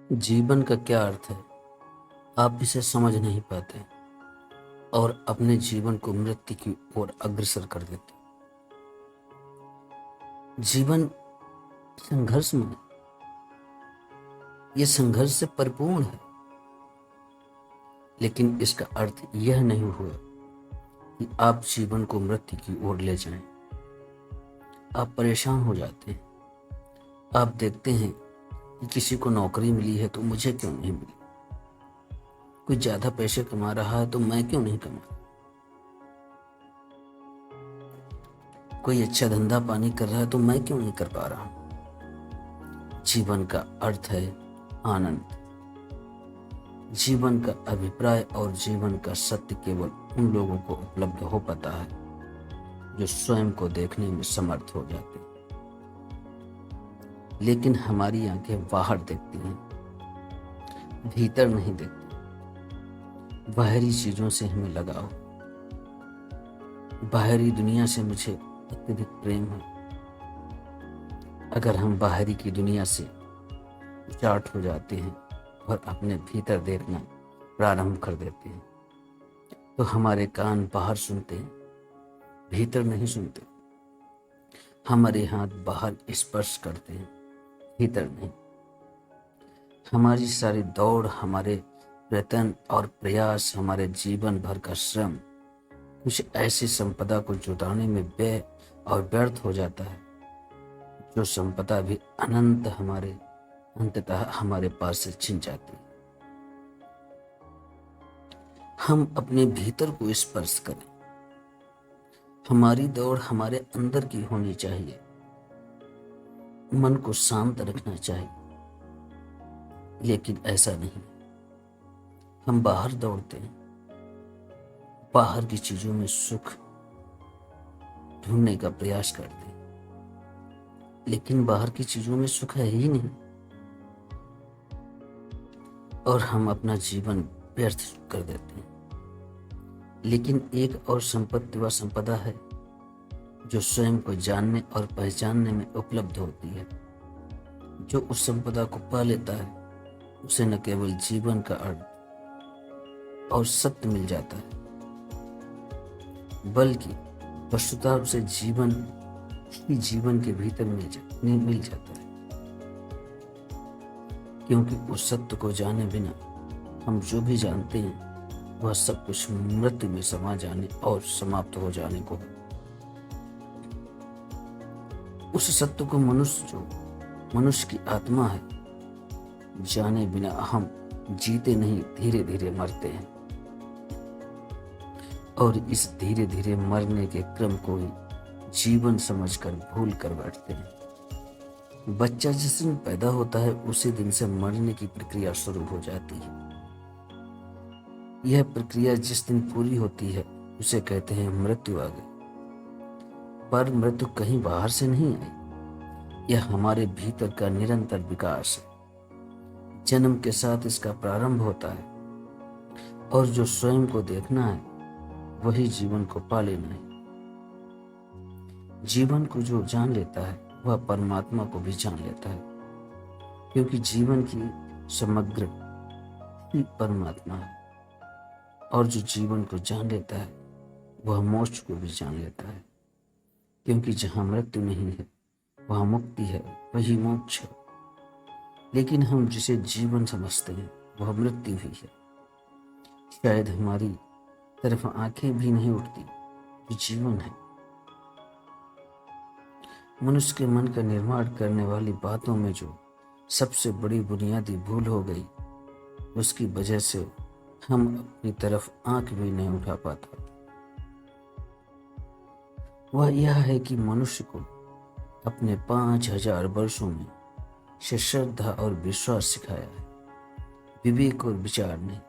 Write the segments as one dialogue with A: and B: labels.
A: जीवन का क्या अर्थ है? आप इसे समझ नहीं पाते और अपने जीवन को मृत्यु की ओर अग्रसर कर देते। जीवन संघर्ष में, यह संघर्ष से परिपूर्ण है, लेकिन इसका अर्थ यह नहीं हुआ कि आप जीवन को मृत्यु की ओर ले जाएं। आप परेशान हो जाते हैं। आप देखते हैं कि किसी को नौकरी मिली है तो मुझे क्यों नहीं मिली, कोई ज्यादा पैसे कमा रहा है तो मैं क्यों नहीं कमा रहा, कोई अच्छा धंधा पानी कर रहा है तो मैं क्यों नहीं कर पा रहा हूं। जीवन का अर्थ है आनंद। जीवन का अभिप्राय और जीवन का सत्य केवल उन लोगों को उपलब्ध हो पाता है जो स्वयं को देखने में समर्थ हो जाते हैं। लेकिन हमारी आंखें बाहर देखती हैं, भीतर नहीं देखती। बाहरी चीजों से हमें लगाव, बाहरी दुनिया से मुझे अत्यधिक प्रेम है। अगर हम बाहरी की दुनिया से उचाट हो जाते हैं और अपने भीतर देखना प्रारंभ कर देते हैं तो हमारे कान बाहर सुनते हैं, भीतर नहीं सुनते। हमारे हाथ बाहर स्पर्श करते हैं, भीतर नहीं। हमारी सारी दौड़, हमारे प्रयत्न और प्रयास, हमारे जीवन भर का श्रम कुछ ऐसी संपदा को जुटाने में व्यय और व्यर्थ हो जाता है जो संपदा भी अनंत हमारे अंततः हमारे पास से छिन जाती है। हम अपने भीतर को स्पर्श करें। हमारी दौड़ हमारे अंदर की होनी चाहिए। मन को शांत रखना चाहिए, लेकिन ऐसा नहीं। हम बाहर दौड़ते हैं, बाहर की चीजों में सुख ढूंढने का प्रयास करते हैं, लेकिन बाहर की चीजों में सुख है ही नहीं और हम अपना जीवन व्यर्थ कर देते हैं। लेकिन एक और संपत्ति व संपदा है जो स्वयं को जानने और पहचानने में उपलब्ध होती है। जो उस संपदा को पा लेता है उसे न केवल जीवन का अर्थ और सत्य मिल जाता है, बल्कि वस्तुतः उसे जीवन ही जीवन के भीतर मिल जाता है। क्योंकि उस सत्य को जाने बिना हम जो भी जानते हैं वह सब कुछ मृत्यु में समा जाने और समाप्त हो जाने को है। उस सत्य को मनुष्य की आत्मा है, जाने बिना हम जीते नहीं, धीरे धीरे मरते हैं और इस धीरे धीरे मरने के क्रम को ही जीवन समझकर भूल कर बैठते हैं। बच्चा जिस दिन पैदा होता है उसी दिन से मरने की प्रक्रिया शुरू हो जाती है। यह प्रक्रिया जिस दिन पूरी होती है उसे कहते हैं मृत्यु आ गई। पर मृत्यु कहीं बाहर से नहीं आई, यह हमारे भीतर का निरंतर विकास है। जन्म के साथ इसका प्रारंभ होता है और जो स्वयं को देखना है वही जीवन को पा लेना है। जीवन को जो जान लेता है वह परमात्मा को भी जान लेता है, क्योंकि जीवन की समग्र ही परमात्मा है। और जो जीवन को जान लेता है वह मोक्ष को भी जान लेता है, क्योंकि जहाँ मृत्यु नहीं है वहाँ मुक्ति है, वही मोक्ष है। लेकिन हम जिसे जीवन समझते हैं वह मृत्यु ही है। शायद हमारी तरफ आंखें भी नहीं उठती कि जीवन है। मनुष्य के मन का निर्माण करने वाली बातों में जो सबसे बड़ी बुनियादी भूल हो गई, उसकी वजह से हम अपनी तरफ आंख भी नहीं उठा पाता। वह यह है कि मनुष्य को अपने 5000 वर्षों में से श्रद्धा और विश्वास सिखाया है, विवेक और विचार नहीं।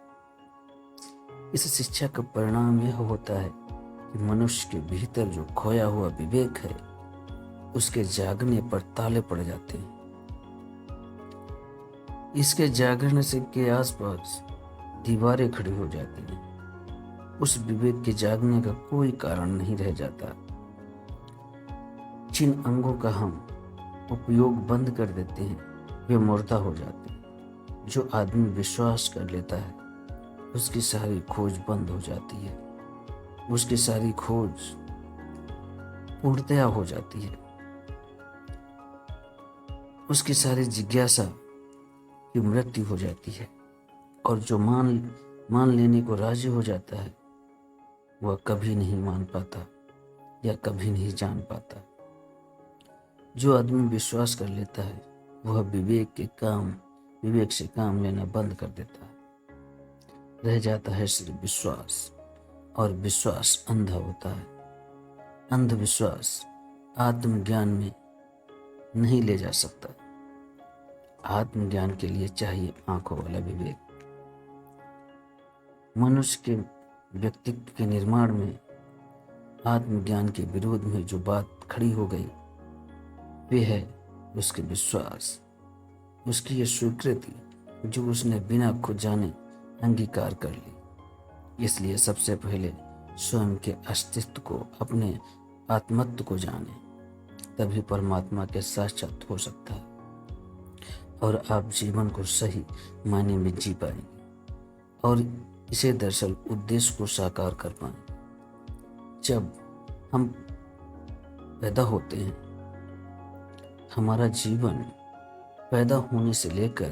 A: इस शिक्षा का परिणाम यह होता है कि मनुष्य के भीतर जो खोया हुआ विवेक है उसके जागने पर ताले पड़ जाते हैं। इसके जागरण से के आसपास दीवारें खड़ी हो जाती हैं। उस विवेक के जागने का कोई कारण नहीं रह जाता। जिन अंगों का हम उपयोग बंद कर देते हैं वे मुर्दा हो जाते हैं। जो आदमी विश्वास कर लेता है उसकी सारी खोज बंद हो जाती है, उसकी सारी खोज पूर्णतया हो जाती है, उसकी सारी जिज्ञासा की मृत्यु हो जाती है। और जो मान लेने को राजी हो जाता है वह कभी नहीं मान पाता या कभी नहीं जान पाता। जो आदमी विश्वास कर लेता है वह विवेक से काम लेना बंद कर देता है। रह जाता है सिर्फ विश्वास, और विश्वास अंधा होता है। अंधविश्वास आत्मज्ञान में नहीं ले जा सकता। आत्मज्ञान के लिए चाहिए आंखों वाला विवेक। मनुष्य के व्यक्तित्व के निर्माण में आत्मज्ञान के विरोध में जो बात खड़ी हो गई वे है उसके विश्वास, उसकी ये स्वीकृति जो उसने बिना खुद जाने अंगीकार कर ली। इसलिए सबसे पहले स्वयं के अस्तित्व को, अपने आत्मत्व को जाने, तभी परमात्मा के साक्षात हो सकता है और आप जीवन को सही मायने में जी पाएंगे और इसे दरअसल उद्देश्य को साकार कर पाएंगे। जब हम पैदा होते हैं, हमारा जीवन पैदा होने से लेकर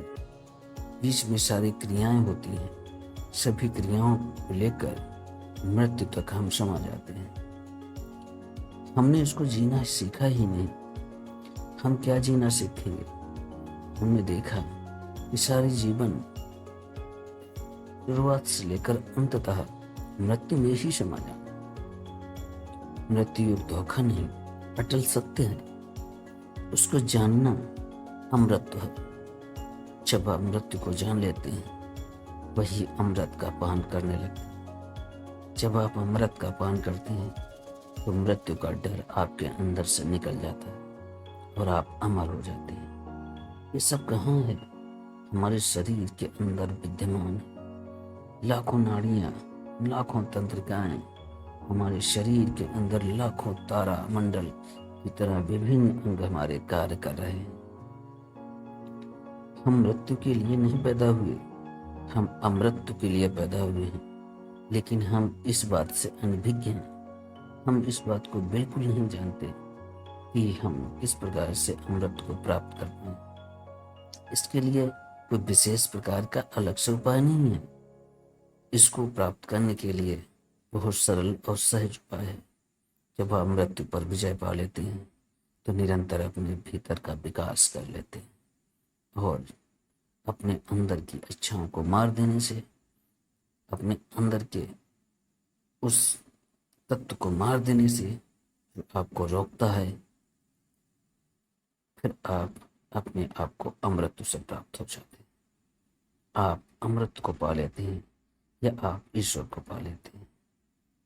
A: बीच में सारी क्रियाएं होती हैं, सभी क्रियाओं को लेकर मृत्यु तक हम समा जाते हैं। हमने इसको जीना सीखा ही नहीं। हम क्या जीना सीखेंगे? हमने देखा कि सारी जीवन शुरुआत से लेकर अंततः मृत्यु में ही समा जाता। मृत्यु धोखा नहीं, अटल सत्य है। उसको जानना अमृत है। जब आप मृत्यु को जान लेते हैं वही अमृत का पान करने लगते हैं। जब आप अमृत का पान करते हैं तो मृत्यु का डर आपके अंदर से निकल जाता है और आप अमर हो जाते हैं। ये सब कहाँ है? हमारे शरीर के अंदर विद्यमान है। लाखों नाड़ियाँ, लाखों तंत्रिकाएं, हमारे शरीर के अंदर लाखों तारा मंडल की तरह विभिन्न अंग हमारे कार्य कर रहे हैं। हम मृत्यु के लिए नहीं पैदा हुए, हम अमृत के लिए पैदा हुए हैं। लेकिन हम इस बात से अनभिज्ञ हैं। हम इस बात को बिल्कुल नहीं जानते कि हम किस प्रकार से अमृत को प्राप्त कर पाएं। इसके लिए कोई विशेष प्रकार का अलग से उपाय नहीं है। इसको प्राप्त करने के लिए बहुत सरल और सहज उपाय है। जब आप मृत्यु पर विजय पा लेते हैं तो निरंतर अपने भीतर का विकास कर लेते हैं और अपने अंदर की इच्छाओं को मार देने से, अपने अंदर के उस तत्व को मार देने से जो आपको रोकता है, फिर आप अपने आप को अमृत से प्राप्त हो जाते हैं। आप अमृत को पा लेते हैं या आप ईश्वर को पा लेते हैं।